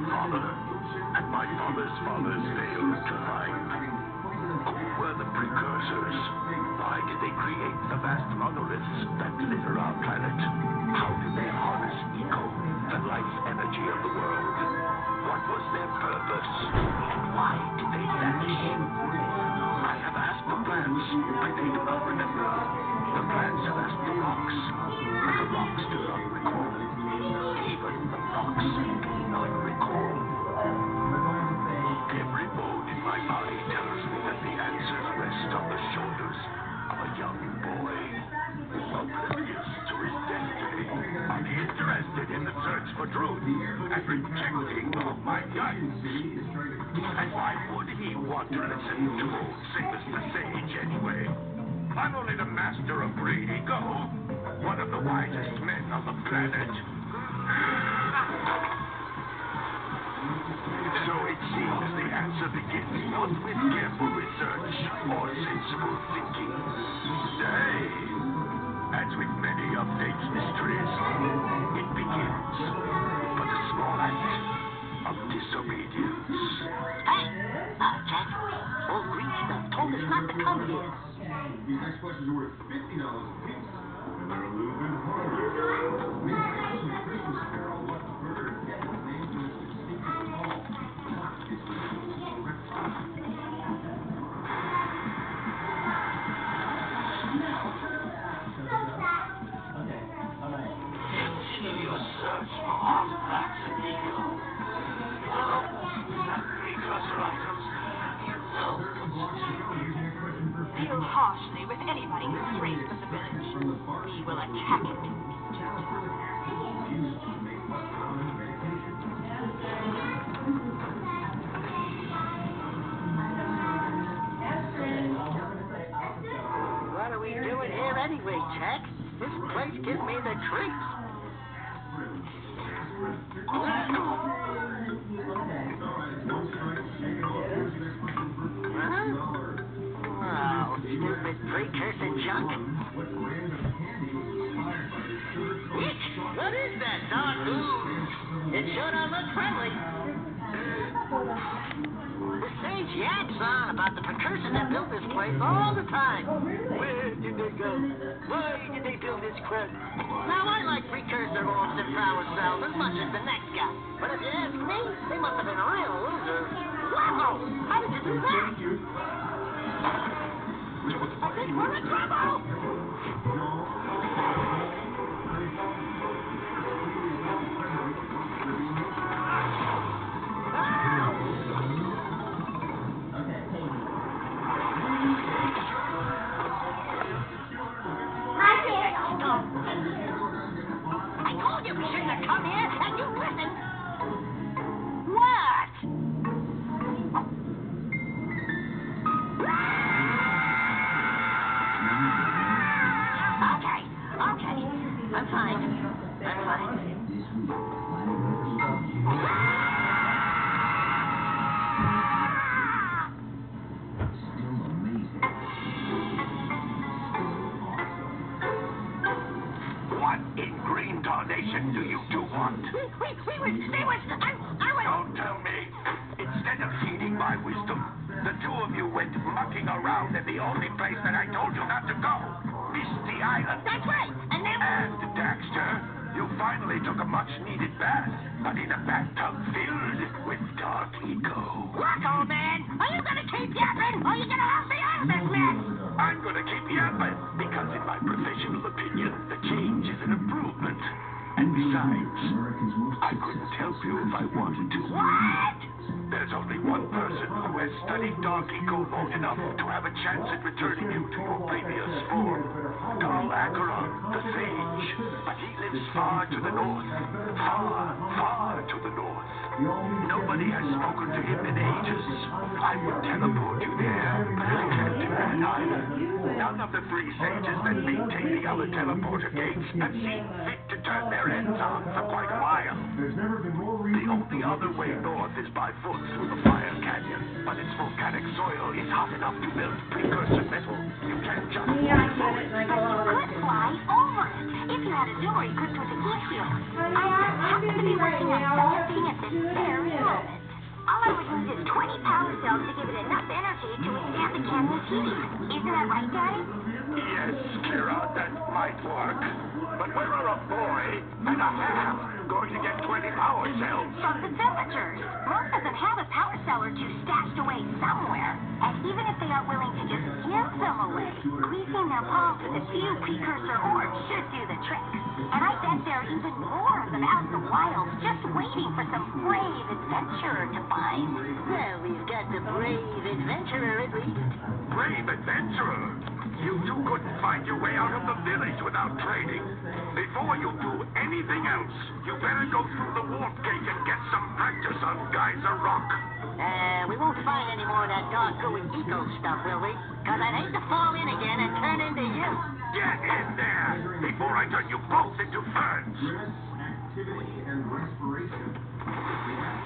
father and my father's fathers failed to find. Who were the precursors? Why did they create the vast monoliths that litter our planet? How did they harness eco, the life energy of the world? What was their purpose? And why did they vanish? I have asked the plants, but they do not remember. The plants have asked the rocks, but the rocks do not recall. Even the rocks do not recall. Every bone in my body tells me that the answers rest on the shoulders of a young boy, oblivious to his destiny, uninterested in the search for truth, and rejecting all my guidance. And why would he want to listen to old Simus the Sage anyway? I'm only the master of great ego, one of the wisest men on the planet. So it seems the answer begins not with careful research or sensible thinking. Nay, as with many of fate's mysteries, it begins with a small act of disobedience. Hey! Jak, old green stuff told us not to come here. These next questions are worth $50 apiece, and they're a little bit harder. Make a Christmas carol what bird gets its name from its distinctive call. It's the Continue search for artifacts and ego. Precursor items. You know what to do. Deal harshly with anybody who strays from the village. We will attack it. What are we doing here anyway, Jak? This place gives me the creeps. Oh, stupid precursor junk. What is that, dog? Ooh, it sure don't look friendly. The sage yaps on about the precursors that built this place all the time. Where did they go? Why did they build this crud? Now, I like precursor orbs and power cells as much as the next guy. But if you ask me, they must have been real losers. Wow! How did you do that? We're in trouble! I told you we shouldn't have come here, and you listened. What? Okay. I'm fine. What in green tarnation do you two want? Don't tell me. Instead of heeding my wisdom, the two of you went mucking around in the only place that I told you not to go. Misty Island. That's right. And then... And, Daxter, you finally took a much-needed bath, but in a bathtub filled with dark ego. Look, old man, are you gonna keep yapping, or are you gonna help me out of this mess? I'm gonna keep yapping, because in my professional opinion, the change is an improvement. And besides, I couldn't help you if I wanted to. What? There's only one person who has studied Dark Eco long enough to have a chance at returning you to your previous form. Carl Acheron, the Sage. But he lives far to the north. Far to the north. Nobody has spoken to him in ages. I would teleport you there, but I can't do that either. None of the three sages that maintain the other teleporter gates have seen fit to turn their heads on for quite a while. The only other way north is by foot through the Fire Canyon, but its volcanic soil is hot enough to melt precursor metal. You can't just walk through it. But you could fly over it. If you had a door equipped with a heat shield. I just happen to be working on such a thing at this very power cells to give it enough energy to withstand the canyon's heat. Isn't that right, Daddy? Yes, Kira, that might work. But where are a boy and a half going to get 20 power cells? From the temperatures. Most of them have a power cell or two stashed away somewhere. And even if they are willing to just give them away, greasing their palms with a few precursor orbs should do the trick. And I bet there are even more of them out in the wild, just waiting for some brave adventurer to find. Well, we've got the brave adventurer at least. Brave adventurer! You two couldn't find your way out of the village without training. Before you do anything else, you better go through the warp gate and get some practice on Geyser Rock. We won't find any more of that dark gooey eco stuff, will we? Because I'd hate to fall in again and turn into you. Get in there before I turn you both into ferns. Activity and respiration.